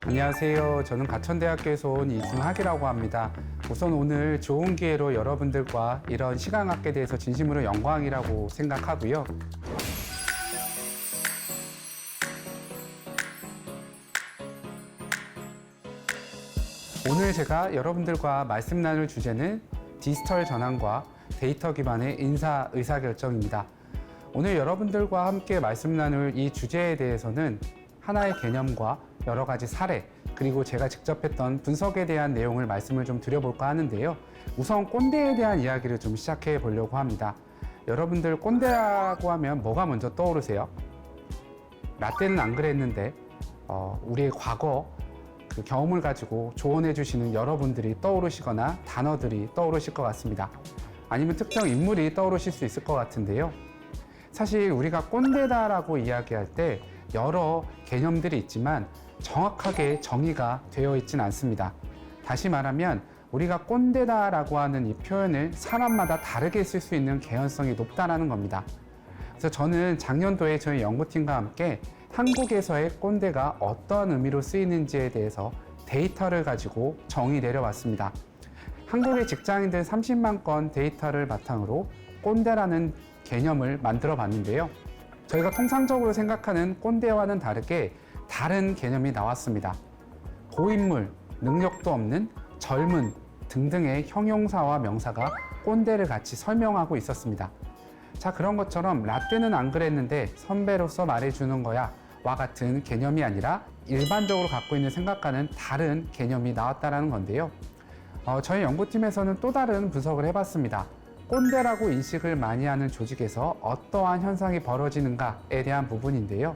안녕하세요. 저는 가천대학교에서 온 이승학이라고 합니다. 우선 오늘 좋은 기회로 여러분들과 이런 시간 갖게 돼서 진심으로 영광이라고 생각하고요. 오늘 제가 여러분들과 말씀 나눌 주제는 디지털 전환과 데이터 기반의 인사 의사결정입니다. 오늘 여러분들과 함께 말씀 나눌 이 주제에 대해서는 하나의 개념과 여러 가지 사례, 그리고 제가 직접 했던 분석에 대한 내용을 말씀을 좀 드려볼까 하는데요. 우선 꼰대에 대한 이야기를 좀 시작해 보려고 합니다. 여러분들 꼰대라고 하면 뭐가 먼저 떠오르세요? 라떼는 안 그랬는데 우리의 과거 그 경험을 가지고 조언해 주시는 여러분들이 떠오르시거나 단어들이 떠오르실 것 같습니다. 아니면 특정 인물이 떠오르실 수 있을 것 같은데요. 사실 우리가 꼰대다라고 이야기할 때 여러 개념들이 있지만 정확하게 정의가 되어 있진 않습니다. 다시 말하면 우리가 꼰대다라고 하는 이 표현을 사람마다 다르게 쓸 수 있는 개연성이 높다라는 겁니다. 그래서 저는 작년도에 저희 연구팀과 함께 한국에서의 꼰대가 어떤 의미로 쓰이는지에 대해서 데이터를 가지고 정의 내려왔습니다. 한국의 직장인들 30만 건 데이터를 바탕으로 꼰대라는 개념을 만들어 봤는데요. 저희가 통상적으로 생각하는 꼰대와는 다르게 다른 개념이 나왔습니다. 고인물, 능력도 없는, 젊은 등등의 형용사와 명사가 꼰대를 같이 설명하고 있었습니다. 자, 그런 것처럼 라떼는 안 그랬는데 선배로서 말해주는 거야 와 같은 개념이 아니라 일반적으로 갖고 있는 생각과는 다른 개념이 나왔다는 건데요. 저희 연구팀에서는 또 다른 분석을 해봤습니다. 꼰대라고 인식을 많이 하는 조직에서 어떠한 현상이 벌어지는가에 대한 부분인데요.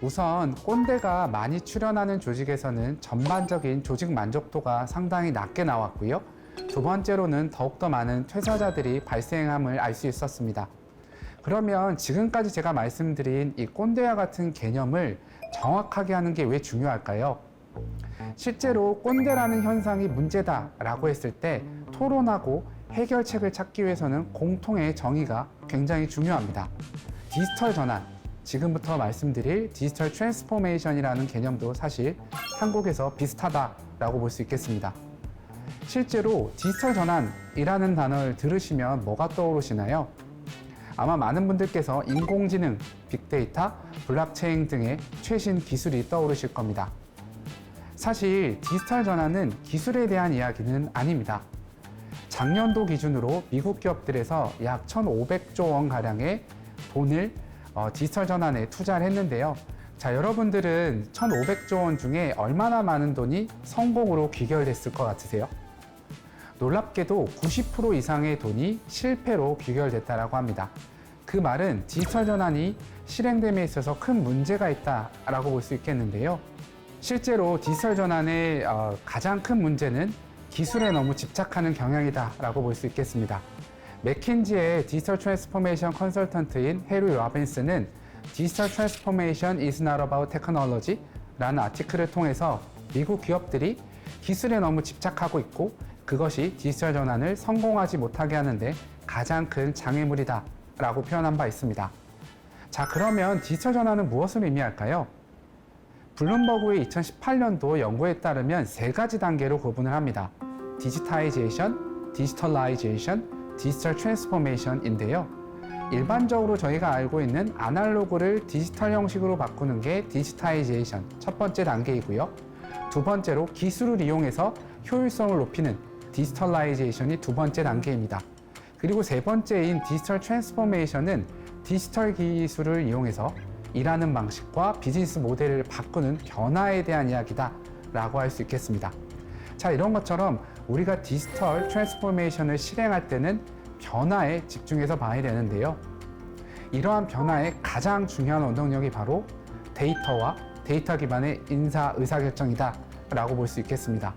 우선 꼰대가 많이 출현하는 조직에서는 전반적인 조직 만족도가 상당히 낮게 나왔고요. 두 번째로는 더욱더 많은 퇴사자들이 발생함을 알 수 있었습니다. 그러면 지금까지 제가 말씀드린 이 꼰대와 같은 개념을 정확하게 하는 게 왜 중요할까요? 실제로 꼰대라는 현상이 문제다라고 했을 때 토론하고 해결책을 찾기 위해서는 공통의 정의가 굉장히 중요합니다. 디지털 전환, 지금부터 말씀드릴 디지털 트랜스포메이션이라는 개념도 사실 한국에서 비슷하다라고 볼 수 있겠습니다. 실제로 디지털 전환이라는 단어를 들으시면 뭐가 떠오르시나요? 아마 많은 분들께서 인공지능, 빅데이터, 블록체인 등의 최신 기술이 떠오르실 겁니다. 사실 디지털 전환은 기술에 대한 이야기는 아닙니다. 작년도 기준으로 미국 기업들에서 약 1,500조 원가량의 돈을 디지털 전환에 투자를 했는데요. 자, 여러분들은 1,500조 원 중에 얼마나 많은 돈이 성공으로 귀결됐을 것 같으세요? 놀랍게도 90% 이상의 돈이 실패로 귀결됐다고 합니다. 그 말은 디지털 전환이 실행됨에 있어서 큰 문제가 있다라고 볼 수 있겠는데요. 실제로 디지털 전환의 가장 큰 문제는 기술에 너무 집착하는 경향이다라고 볼 수 있겠습니다. 맥킨지의 디지털 트랜스포메이션 컨설턴트인 해리 로빈슨은 디지털 트랜스포메이션 is not about technology 라는 아티클을 통해서 미국 기업들이 기술에 너무 집착하고 있고 그것이 디지털 전환을 성공하지 못하게 하는데 가장 큰 장애물이다 라고 표현한 바 있습니다. 자, 그러면 디지털 전환은 무엇을 의미할까요? 블룸버그의 2018년도 연구에 따르면 세 가지 단계로 구분을 합니다. 디지타이제이션, 디지털라이제이션, 디지털 트랜스포메이션인데요. 일반적으로 저희가 알고 있는 아날로그를 디지털 형식으로 바꾸는 게 디지타이제이션 첫 번째 단계이고요. 두 번째로 기술을 이용해서 효율성을 높이는 디지털라이제이션이 두 번째 단계입니다. 그리고 세 번째인 디지털 트랜스포메이션은 디지털 기술을 이용해서 일하는 방식과 비즈니스 모델을 바꾸는 변화에 대한 이야기다 라고 할 수 있겠습니다. 자, 이런 것처럼 우리가 디지털 트랜스포메이션을 실행할 때는 변화에 집중해서 봐야 되는데요. 이러한 변화의 가장 중요한 원동력이 바로 데이터와 데이터 기반의 인사 의사결정이다 라고 볼 수 있겠습니다.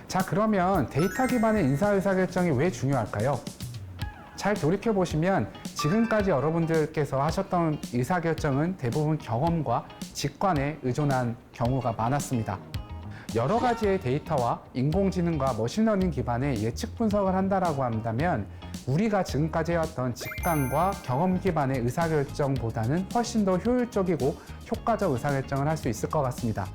자, 그러면 데이터 기반의 인사 의사결정이 왜 중요할까요? 잘 돌이켜보시면 지금까지 여러분들께서 하셨던 의사결정은 대부분 경험과 직관에 의존한 경우가 많았습니다. 여러 가지의 데이터와 인공지능과 머신러닝 기반의 예측 분석을 한다라고 한다면 우리가 지금까지 해왔던 직감과 경험 기반의 의사결정보다는 훨씬 더 효율적이고 효과적 의사결정을 할 수 있을 것 같습니다.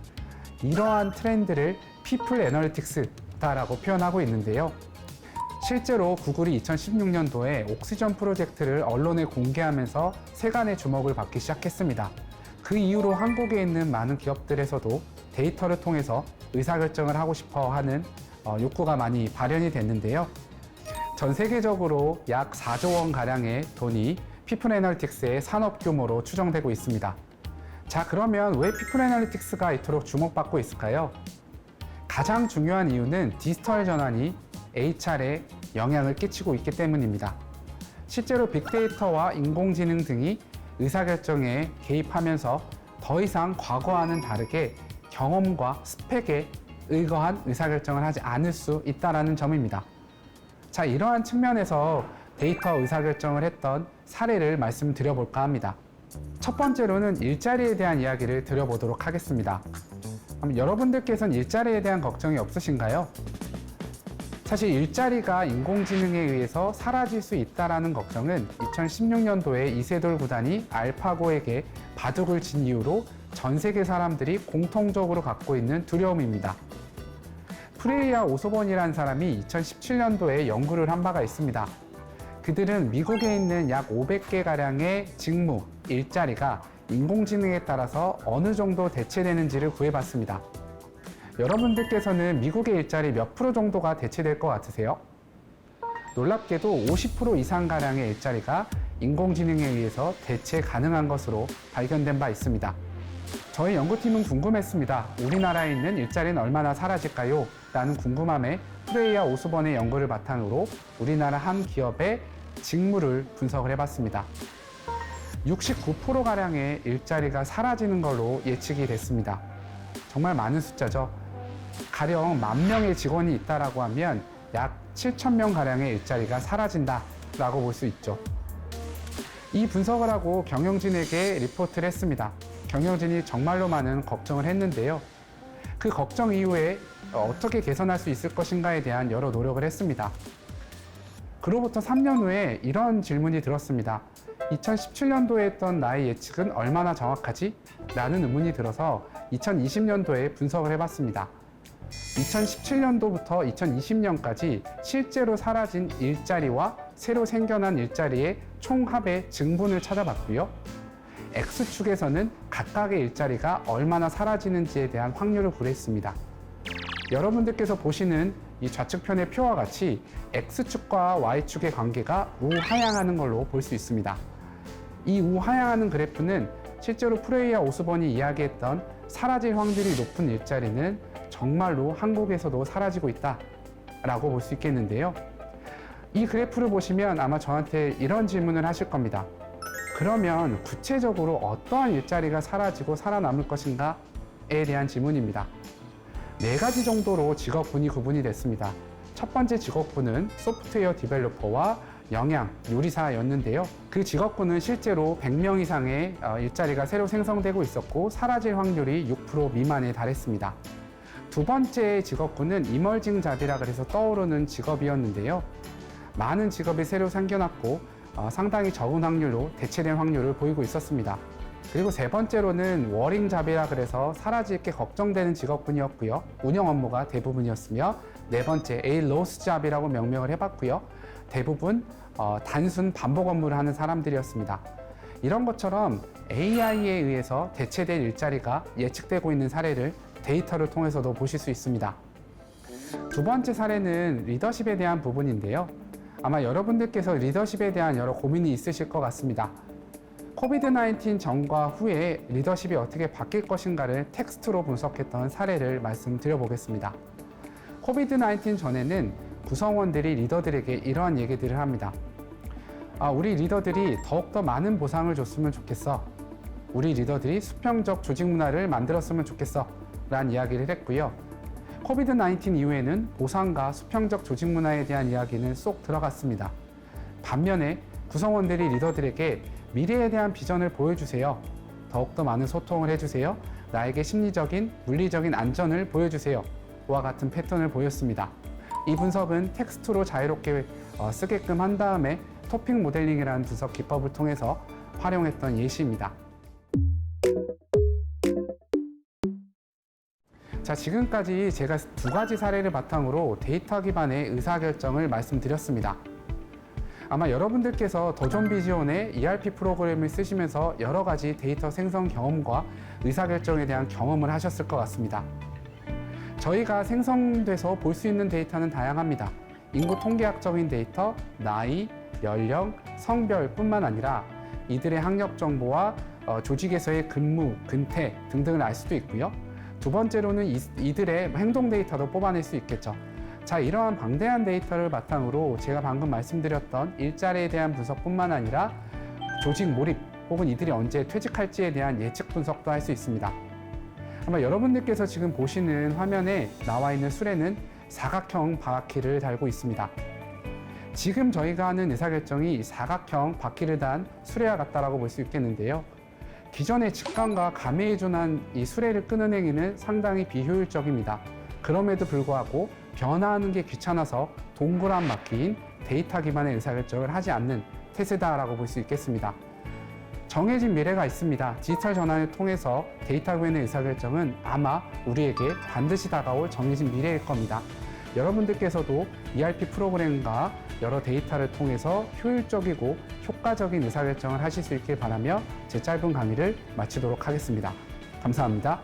이러한 트렌드를 People Analytics다라고 표현하고 있는데요. 실제로 구글이 2016년도에 옥시전 프로젝트를 언론에 공개하면서 세간의 주목을 받기 시작했습니다. 그 이후로 한국에 있는 많은 기업들에서도 데이터를 통해서 의사결정을 하고 싶어 하는 욕구가 많이 발현이 됐는데요. 전 세계적으로 약 4조 원 가량의 돈이 피플 애널리틱스의 산업 규모로 추정되고 있습니다. 자, 그러면 왜 피플 애널리틱스가 이토록 주목받고 있을까요? 가장 중요한 이유는 디지털 전환이 HR에 영향을 끼치고 있기 때문입니다. 실제로 빅데이터와 인공지능 등이 의사결정에 개입하면서 더 이상 과거와는 다르게 경험과 스펙에 의거한 의사결정을 하지 않을 수 있다는 점입니다. 자, 이러한 측면에서 데이터 의사결정을 했던 사례를 말씀드려볼까 합니다. 첫 번째로는 일자리에 대한 이야기를 드려보도록 하겠습니다. 여러분들께서는 일자리에 대한 걱정이 없으신가요? 사실 일자리가 인공지능에 의해서 사라질 수 있다는 걱정은 2016년도에 이세돌 구단이 알파고에게 바둑을 진 이후로 전 세계 사람들이 공통적으로 갖고 있는 두려움입니다. 프레이아 오소본이라는 사람이 2017년도에 연구를 한 바가 있습니다. 그들은 미국에 있는 약 500개가량의 직무, 일자리가 인공지능에 따라서 어느 정도 대체되는지를 구해봤습니다. 여러분들께서는 미국의 일자리 몇 프로 정도가 대체될 것 같으세요? 놀랍게도 50% 이상가량의 일자리가 인공지능에 의해서 대체 가능한 것으로 발견된 바 있습니다. 저희 연구팀은 궁금했습니다. 우리나라에 있는 일자리는 얼마나 사라질까요? 라는 궁금함에 프레이아 오스번의 연구를 바탕으로 우리나라 한 기업의 직무를 분석을 해봤습니다. 69%가량의 일자리가 사라지는 걸로 예측이 됐습니다. 정말 많은 숫자죠. 가령 10,000명의 직원이 있다라고 하면 약 7,000명가량의 일자리가 사라진다라고 볼 수 있죠. 이 분석을 하고 경영진에게 리포트를 했습니다. 경영진이 정말로 많은 걱정을 했는데요. 그 걱정 이후에 어떻게 개선할 수 있을 것인가에 대한 여러 노력을 했습니다. 그로부터 3년 후에 이런 질문이 들었습니다. 2017년도에 했던 나의 예측은 얼마나 정확하지? 라는 의문이 들어서 2020년도에 분석을 해봤습니다. 2017년도부터 2020년까지 실제로 사라진 일자리와 새로 생겨난 일자리의 총합의 증분을 찾아봤고요. X축에서는 각각의 일자리가 얼마나 사라지는지에 대한 확률을 구했습니다. 여러분들께서 보시는 이 좌측편의 표와 같이 X축과 Y축의 관계가 우하향하는 걸로 볼 수 있습니다. 이 우하향하는 그래프는 실제로 프레이아 오스번이 이야기했던 사라질 확률이 높은 일자리는 정말로 한국에서도 사라지고 있다라고 볼 수 있겠는데요. 이 그래프를 보시면 아마 저한테 이런 질문을 하실 겁니다. 그러면 구체적으로 어떠한 일자리가 사라지고 살아남을 것인가에 대한 질문입니다. 4가지 정도로 직업군이 구분이 됐습니다. 첫 번째 직업군은 소프트웨어 디벨로퍼와 영양, 요리사였는데요. 그 직업군은 실제로 100명 이상의 일자리가 새로 생성되고 있었고 사라질 확률이 6% 미만에 달했습니다. 두 번째 직업군은 이머징 잡이라 그래서 떠오르는 직업이었는데요. 많은 직업이 새로 생겨났고 상당히 적은 확률로 대체된 확률을 보이고 있었습니다. 그리고 세 번째로는 워링 잡이라 그래서 사라질 게 걱정되는 직업군이었고요. 운영 업무가 대부분이었으며 네 번째 A 로스 잡이라고 명명을 해봤고요. 대부분 단순 반복 업무를 하는 사람들이었습니다. 이런 것처럼 AI에 의해서 대체될 일자리가 예측되고 있는 사례를 데이터를 통해서도 보실 수 있습니다. 두 번째 사례는 리더십에 대한 부분인데요. 아마 여러분들께서 리더십에 대한 여러 고민이 있으실 것 같습니다. 코비드-19 전과 후에 리더십이 어떻게 바뀔 것인가를 텍스트로 분석했던 사례를 말씀드려 보겠습니다. 코비드-19 전에는 구성원들이 리더들에게 이러한 얘기들을 합니다. 우리 리더들이 더욱더 많은 보상을 줬으면 좋겠어. 우리 리더들이 수평적 조직 문화를 만들었으면 좋겠어. 라는 이야기를 했고요. 코비드-19 이후에는 보상과 수평적 조직 문화에 대한 이야기는 쏙 들어갔습니다. 반면에 구성원들이 리더들에게 미래에 대한 비전을 보여주세요. 더욱더 많은 소통을 해주세요. 나에게 심리적인, 물리적인 안전을 보여주세요. 와 같은 패턴을 보였습니다. 이 분석은 텍스트로 자유롭게 쓰게끔 한 다음에 토픽 모델링이라는 분석 기법을 통해서 활용했던 예시입니다. 자, 지금까지 제가 두 가지 사례를 바탕으로 데이터 기반의 의사결정을 말씀드렸습니다. 아마 여러분들께서 더존비지온의 ERP 프로그램을 쓰시면서 여러 가지 데이터 생성 경험과 의사결정에 대한 경험을 하셨을 것 같습니다. 저희가 생성돼서 볼 수 있는 데이터는 다양합니다. 인구 통계학적인 데이터, 나이, 연령, 성별뿐만 아니라 이들의 학력 정보와 조직에서의 근무, 근태 등등을 알 수도 있고요. 두 번째로는 이들의 행동 데이터도 뽑아낼 수 있겠죠. 자, 이러한 방대한 데이터를 바탕으로 제가 방금 말씀드렸던 일자리에 대한 분석뿐만 아니라 조직 몰입 혹은 이들이 언제 퇴직할지에 대한 예측 분석도 할 수 있습니다. 아마 여러분들께서 지금 보시는 화면에 나와 있는 수레는 사각형 바퀴를 달고 있습니다. 지금 저희가 하는 의사결정이 사각형 바퀴를 단 수레와 같다라고 볼 수 있겠는데요. 기존의 직감과 감에 의존한 이 수레를 끄는 행위는 상당히 비효율적입니다. 그럼에도 불구하고 변화하는 게 귀찮아서 동그란 바퀴인 데이터 기반의 의사결정을 하지 않는 태세다라고 볼 수 있겠습니다. 정해진 미래가 있습니다. 디지털 전환을 통해서 데이터 기반의 의사결정은 아마 우리에게 반드시 다가올 정해진 미래일 겁니다. 여러분들께서도 ERP 프로그램과 여러 데이터를 통해서 효율적이고 효과적인 의사결정을 하실 수 있길 바라며 제 짧은 강의를 마치도록 하겠습니다. 감사합니다.